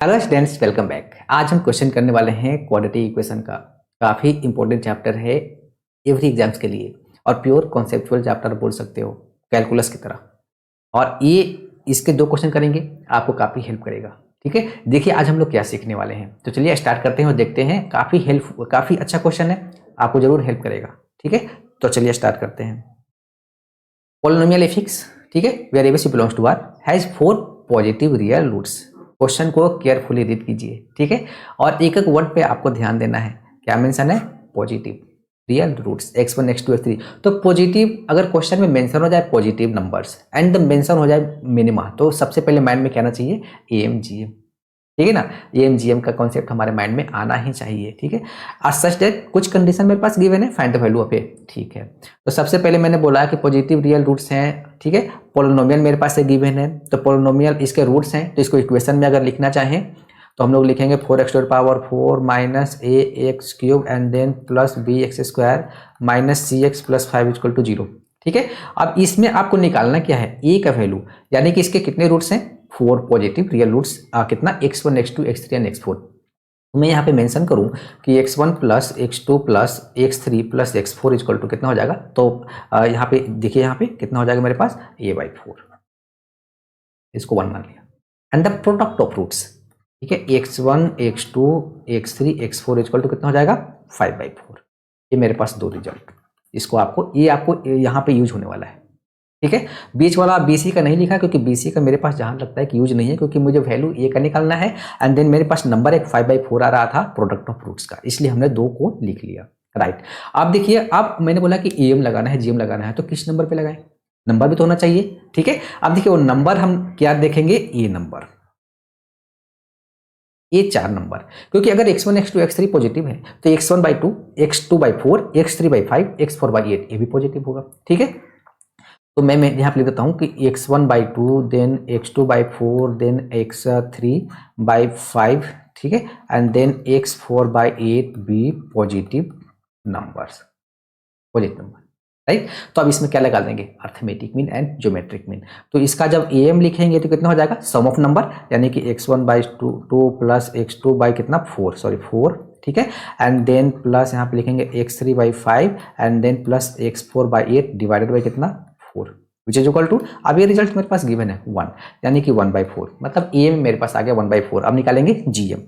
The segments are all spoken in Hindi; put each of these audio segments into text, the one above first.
Hello students, welcome back. आज हम क्वेश्चन करने वाले हैं क्वाड्रेटिक इक्वेशन का। काफ़ी इंपॉर्टेंट चैप्टर है एवरी एग्जाम्स के लिए और प्योर कॉन्सेप्चुअल चैप्टर बोल सकते हो, कैलकुलस की तरह। और ये इसके दो क्वेश्चन करेंगे, आपको काफ़ी हेल्प करेगा। ठीक है, देखिए आज हम लोग क्या सीखने वाले हैं। तो चलिए स्टार्ट करते हैं और देखते हैं। काफ़ी अच्छा क्वेश्चन है, आपको जरूर हेल्प करेगा। ठीक है, तो चलिए स्टार्ट करते हैं। पोलिनोमियल एफिक्स, ठीक है, where a b c belongs to R has 4 positive real roots. Question को केयरफुली रीड कीजिए, ठीक है, और एक एक वर्ड पे आपको ध्यान देना है। क्या मेंशन है? Positive real roots x1 x2 x3। तो पॉजिटिव अगर क्वेश्चन में मेंशन हो जाए positive numbers and the mention हो जाए मिनिमा, तो सबसे पहले माइंड में क्या आना चाहिए? AMGM। ठीक है ना, AMGM का कॉन्सेप्ट हमारे माइंड में आना ही चाहिए। ठीक है, आज सच दैट कुछ कंडीशन मेरे पास गिवन है, फाइंड द वैल्यू ऑफ ए। ठीक है, तो सबसे पहले मैंने बोला कि पॉजिटिव रियल रूट्स हैं। ठीक है, पोलिनोमियल मेरे पास से गिवन है, तो पोलिनोमियल इसके रूट्स हैं। तो इसको इक्वेशन में अगर लिखना चाहें तो हम लोग लिखेंगे 4x⁴ minus ax³ and then plus bx² minus cx plus 5 = 0। ठीक है, अब इसमें आपको निकालना क्या है? a का वैल्यू, यानी कि इसके कितने रूट्स हैं? 4 पॉजिटिव रियल रूट्स। कितना? x1 x2 x3 and x4। मैं यहाँ पे मेंशन करूँ कि x1 plus x2 plus x3 plus x4 = कितना हो जाएगा? तो यहाँ पे देखिए, यहाँ पे कितना हो जाएगा मेरे पास? a/4। इसको 1 मान लिया। And the product of roots, ठीक है, x1 x2 x3 x4 = कितना हो जाएगा? 5/4। ये मेरे पास दो रिजल्ट। इसको आपको यहाँ पे यूज होने वाला है। ठीक है, बीच वाला BC का नहीं लिखा क्योंकि BC का मेरे पास जहां लगता है कि यूज नहीं है, क्योंकि मुझे वैल्यू A का निकालना है एंड देन मेरे पास नंबर एक 5/4 आ रहा था प्रोडक्ट ऑफ रूट्स का, इसलिए हमने दो को लिख लिया। राइट, अब देखिए, अब मैंने बोला कि AM लगाना है, GM लगाना है, तो किस नंबर पे लगाएं? नंबर भी तो होना चाहिए। ठीक है, अब देखिए वो नंबर हम क्या देखेंगे? A नंबर, ये 4 नंबर, क्योंकि अगर x1 x2 x3 पॉजिटिव है तो x1/2 x2/4 x3/5 x4/8 ये भी पॉजिटिव होगा। ठीक है, तो मैं यहाँ पे लिख देता हूँ कि x1/2 then x2/4 then x3/5, ठीक है, एंड देन x4/8 भी positive numbers, positive number. Right, तो अब इसमें क्या लगा देंगे? Arithmetic mean and geometric mean. तो इसका जब AM लिखेंगे तो कितना हो जाएगा? सम ऑफ नंबर, यानी कि x1/2 प्लस x2 कितना 4। ठीक है, एंड देन प्लस यहाँ पे लिखेंगे x3/5 and then plus x4/8 divided by कितना 4 विच इज इक्वल टू, अब ये रिजल्ट मेरे पास गिवन है 1, यानी कि 1/4, मतलब AM मेरे पास आ गया 1/4। अब निकालेंगे GM,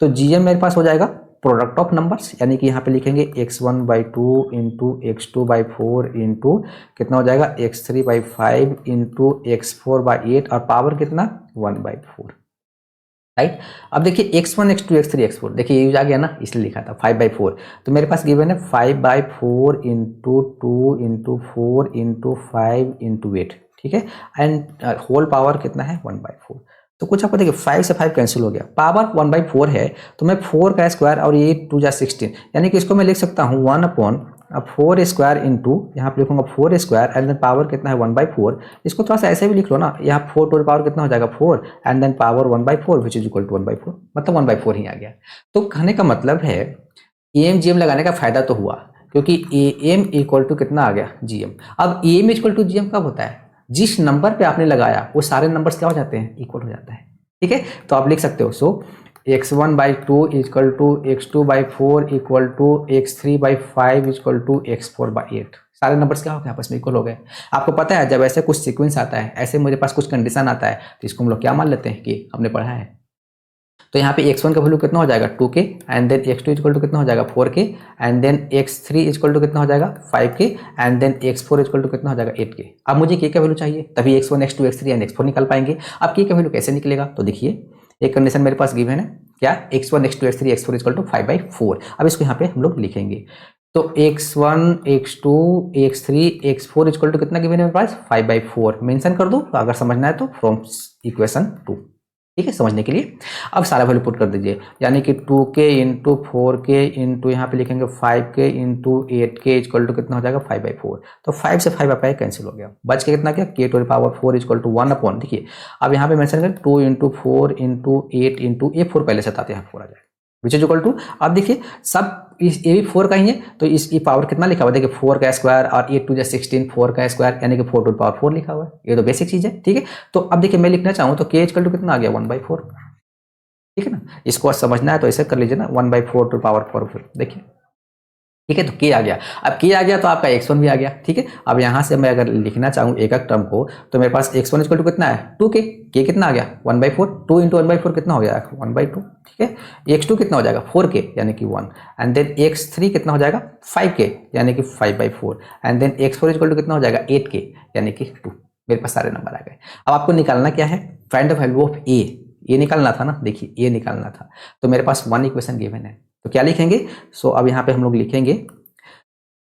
तो GM मेरे पास हो जाएगा प्रोडक्ट ऑफ नंबर्स, यानी कि यहाँ पे लिखेंगे x1/2 इंटू x2/4 इंटू कितना हो जाएगा x3/5 इंटू x4/8 और पावर कितना 1/4। राइट, अब देखिए x1 x2 x3 x4, देखिए यूज आ गया ना, इसलिए लिखा था 5/4। तो मेरे पास गिवन है 5/4 इंटू 2 इंटू 4 इंटू 5 इंटू 8। ठीक है, एंड होल पावर कितना है 1/4। तो कुछ आपको देखिए 5 से 5 कैंसिल हो गया, पावर 1/4 है, तो मैं 4 का स्क्वायर और ये 2 जा 16, यानी कि इसको मैं लिख सकता हूँ 1/4 इंटू, यहाँ पे लिखूंगा 4 एंड देन पावर कितना है 1/4। इसको थोड़ा सा ऐसे भी लिख लो ना, यहाँ 4 टू पावर कितना हो जाएगा 4 and then power 1/4 which is equal to 1/4, मतलब 1/4 ही आ गया। तो कहने का मतलब है AM GM लगाने का फायदा तो हुआ, क्योंकि AM इक्वल टू कितना आ गया GM। अब AM इक्वल टू GM कब होता है? जिस नंबर पे आपने लगाया वो सारे नंबर्स क्या हो जाते हैं? इक्वल हो जाता है। ठीक है, तो आप लिख सकते हो so x1/2 equal to x2/4 equal to x3/5 equal to x4/8। सारे नंबर्स क्या हो गए? आपस में इक्वल हो गए। आपको पता है जब ऐसे कुछ सीक्वेंस आता है, ऐसे मेरे पास कुछ कंडीशन आता है, तो इसको हम लोग क्या मान लेते हैं कि हमने पढ़ा है। तो यहाँ पे x1 का वैल्यू कितना हो जाएगा 2k and then x2 equal to कितना हो जाएगा 4k and then x3 equal to कितना हो जाएगा 5k and then x4 equal to कितना हो जाएगा 8k। अब मुझे k का वैल्यू चाहिए, तभी x1 x2 x3 and x4 निकाल पाएंगे। अब k का वैल्यू कैसे निकलेगा? तो देखिए एक कंडीशन मेरे पास गिवन है, क्या? x1 x2 x3 x4 equal to 5/4। अब इसको यहाँ पे हम लोग लिखेंगे, तो x1 x2 x3 x4 equal to कितना गिवन है मेरे पास? 5/4 मेंशन कर दो अगर समझना है तो, फ्रॉम इक्वेशन 2। ठीक है, समझने के लिए अब सारा वैल्यू पुट कर दीजिए, यानी कि 2k इंटू 4k इंटू यहाँ पे लिखेंगे 5k into 8k equal to कितना हो जाएगा 5/4। तो 5 से 5 आपका कैंसिल हो गया, बच के कितना क्या? k to the power 4 equal to 1/। देखिए अब यहाँ पे मेंशन करें 2 इंटू 4 इंटू 8 इंटू ये 4 पहले से आता है, यहाँ 4 आ जाएगा विच इज इक्वल टू, अब देखिए सब इस ये भी 4 का ही है, तो इसकी पावर कितना लिखा हुआ है? देखिए 4 का स्क्वायर और 8 टू 16 4 का स्क्वायर, यानी कि 4 टू पावर 4 लिखा हुआ है। ये तो बेसिक चीज है। ठीक है, तो अब देखिए मैं लिखना चाहूँ तो k इक्वल टू कितना आ गया 1/4। ठीक है ना। इसको समझना है तो ऐसे कर लीजिए ना, 1/4 टू पावर 4 देखिए, ठीक है। तो के आ गया, अब के आ गया तो आपका x1 भी आ गया, ठीक है। अब यहाँ से मैं अगर लिखना चाहूँ एक एक टर्म को, तो मेरे पास x1 इक्वल टू कितना है 2k, के कितना आ गया 1/4, 2 इंटू 1/4 कितना हो गया 1/2, ठीक है। x2 कितना हो जाएगा 4k यानी कि 1, एंड देन x3 कितना हो जाएगा 5k यानी कि 5/4, and then x4 equal to कितना हो जाएगा 8k यानी कि 2। मेरे पास सारे नंबर आ गए। अब आपको निकालना क्या है, फाइंड द वैल्यू ऑफ ए, ये निकालना था ना, देखिए ये निकालना था। तो मेरे पास 1 इक्वेशन गिवन है, तो क्या लिखेंगे, सो अब यहाँ पे हम लोग लिखेंगे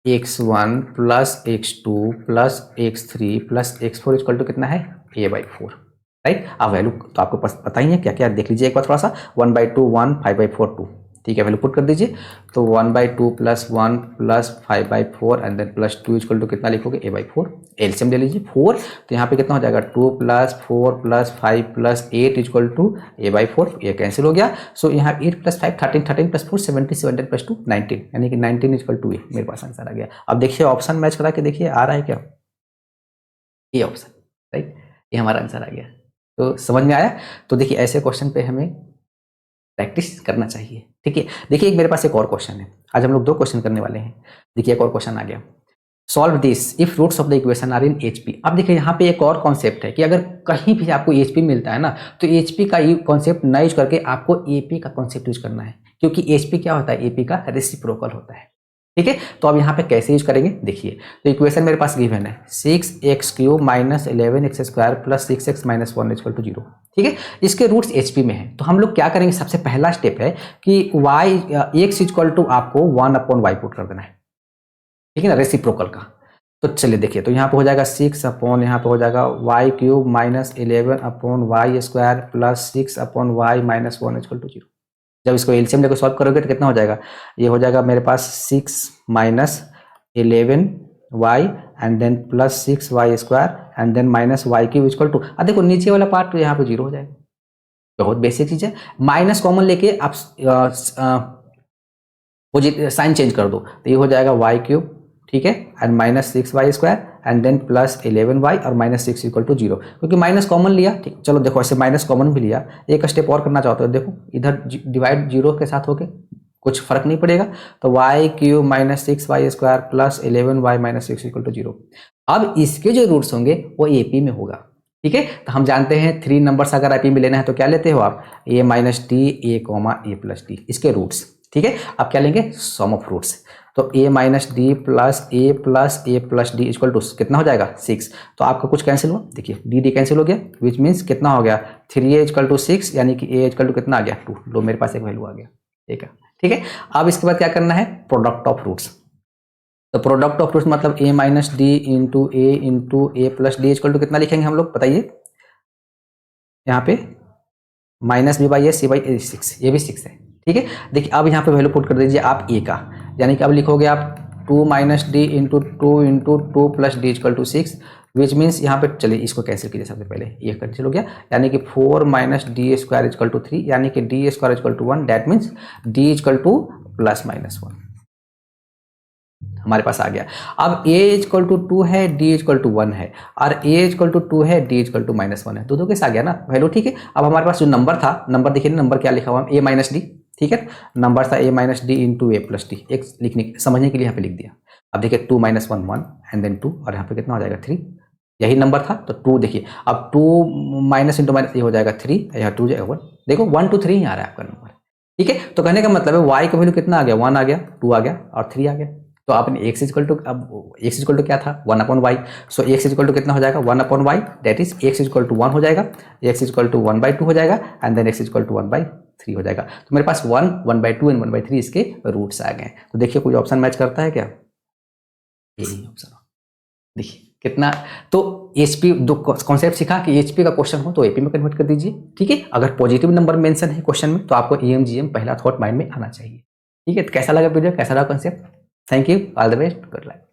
x1 plus x2 plus x3 plus x4 equal to कितना है a/4, राइट। अब वैल्यू तो आपको पता ही है क्या क्या, देख लीजिए एक बार थोड़ा सा, 1/2 1, 5/4 2, ठीक है। वैल्यू पुट कर दीजिए, तो 1/2 plus 1 plus 5/4 and then plus 2 equal to कितना लिखोगे a/4, एलसीएम ले लीजिए 4, तो यहाँ पे कितना हो जाएगा 2 plus 4 plus 5 plus 8 equal to a/4, ये कैंसिल हो गया। सो यहाँ 8 प्लस 5 13, 13 प्लस 4 17, 17 प्लस 2 19, यानी कि 19 इक्वल टू ए, मेरे पास आंसर आ गया। अब देखिए ऑप्शन मैच करा के देखिए आ रहा है क्या, ये ऑप्शन, राइट, ये हमारा आंसर आ गया। तो समझ में आया। तो देखिए ऐसे क्वेश्चन पे हमें प्रैक्टिस करना चाहिए, ठीक है। देखिए एक मेरे पास एक और क्वेश्चन है, आज हम लोग 2 क्वेश्चन करने वाले हैं। देखिए एक और क्वेश्चन आ गया, solve this if roots of the equation are in H. P देखिए यहाँ पे एक और कॉन्सेप्ट है कि अगर कहीं भी आपको एचपी मिलता है ना, तो एचपी का कॉन्सेप्ट ना यूज करके आपको एपी का कॉन्सेप्ट यूज करना है, क्योंकि एचपी क्या होता है, एपी का रेसिप्रोकल होता है, ठीक है। तो अब यहाँ पे कैसे यूज करेंगे देखिए, तो इक्वेशन मेरे पास गिवन है 6x³ minus 11x² plus 6x minus 1 equal to 0, ठीक है। इसके रूट्स एचपी में है, तो हम लोग क्या करेंगे, सबसे पहला स्टेप है कि x इक्वल टू आपको 1/y पुट कर देना है, ठीक है ना, रेसिप्रोकल का। तो चलिए देखिए, तो यहाँ पे हो जाएगा 6 अपॉन, यहाँ पे हो जाएगा y³ minus 11/y² plus 6/y minus 1 equal to 0। जब इसको एलसीएम लेकर सॉल्व करोगे तो कितना हो जाएगा, ये हो जाएगा मेरे पास 6 minus 11y and then plus 6y² and then minus y³ equal to, अब देखो नीचे वाला पार्ट तो यहाँ पे 0 हो जाएगा, बहुत बेसिक चीज है। माइनस कॉमन लेके आप साइन चेंज कर दो, तो ये हो जाएगा y³, ठीक है, and minus 6y² and then plus 11y और माइनस 6 इक्वल टू 0, क्योंकि माइनस कॉमन लिया, ठीक। चलो देखो ऐसे माइनस कॉमन भी लिया, एक स्टेप और करना चाहते हो, देखो इधर डिवाइड 0 के साथ होके कुछ फर्क नहीं पड़ेगा, तो y³ minus 6y² plus 11y minus 6 equal to 0। अब इसके जो रूट्स होंगे वो एपी में होगा, ठीक है। तो हम जानते हैं 3 नंबर्स अगर एपी में लेना है तो क्या लेते हो आप, a minus d, a comma a plus d, इसके रूट्स, ठीक है। अब क्या लेंगे, सम ऑफ रूट्स, तो a minus d plus a plus d equal to कितना हो जाएगा 6। तो आपका कुछ कैंसिल हुआ, देखिए डी कैंसिल हो गया, विच मीन्स कितना हो गया 3a इक्वल टू 6, यानी कि a इक्वल टू कितना आ गया 2, लो मेरे पास एक वैल्यू आ गया, ठीक है, ठीक है। अब इसके बाद क्या करना है, प्रोडक्ट ऑफ रूट्स। तो प्रोडक्ट ऑफ रूट्स मतलब a minus d into a plus d equal to कितना लिखेंगे हम लोग, बताइए। यहाँ पे माइनस b/s c/a 6, ये भी 6 है, ठीक है। देखिए अब यहाँ पे वैल्यू पुट कर दीजिए आप a का, यानी कि अब लिखोगे आप 2 minus d into 2 plus d equal to 6, which means यहाँ पे चलिए इसको कैंसिल कीजिए, सबसे पहले ये कैंसिल हो गया, यानी कि 4 minus d square equal to 3, यानी कि d square equal to 1, that means d equal to plus minus 1 हमारे पास आ गया। अब a इक्वल टू 2 है, d इक्वल टू 1 है, और a इक्वल टू 2 है, d इक्वल टू माइनस 1 है, दो कैसे आ गया ना वैल्यू, ठीक है। अब हमारे पास जो नंबर था, नंबर देखिए नंबर क्या लिखा हुआ a माइनस डी, ठीक है, नंबर था a minus d into a plus D, एक लिखने समझने के लिए यहाँ पे लिख दिया। अब देखिए 2 माइनस 1 1 एंड देन 2, और यहाँ पे कितना हो जाएगा 3, यही नंबर था तो 2, देखिए अब 2 माइनस इंटू माइनस ये हो जाएगा 3, यहाँ 2 जाएगा 1, देखो 1 2 3 ही आ रहा है आपका नंबर, ठीक है। तो कहने का मतलब है y का वैल्यू कितना आ गया, 1 आ गया, 2 आ गया और 3 आ गया। तो आपने x इक्वल टू, अब x इक्वल टू क्या था 1/y, so x equal to कितना हो जाएगा 1/y, that is x equal to 1 हो जाएगा, x इक्वल टू 1/2 हो जाएगा एंड देन x इक्वल टू 1/3 हो जाएगा। तो मेरे पास 1, 1/2 एंड 1/3 इसके रूट्स आ गए। तो देखिए कोई ऑप्शन मैच करता है क्या, यही ऑप्शन, देखिए कितना। तो एचपी दो कॉन्सेप्ट सीखा कि एचपी का क्वेश्चन हो तो एपी में कन्वर्ट कर दीजिए, ठीक है। अगर पॉजिटिव नंबर मेंशन है क्वेश्चन में तो आपको EMGM पहला थॉट माइंड में आना चाहिए, ठीक है। तो कैसा लगा वीडियो, कैसा लगा concept, thank you, all the best, good luck.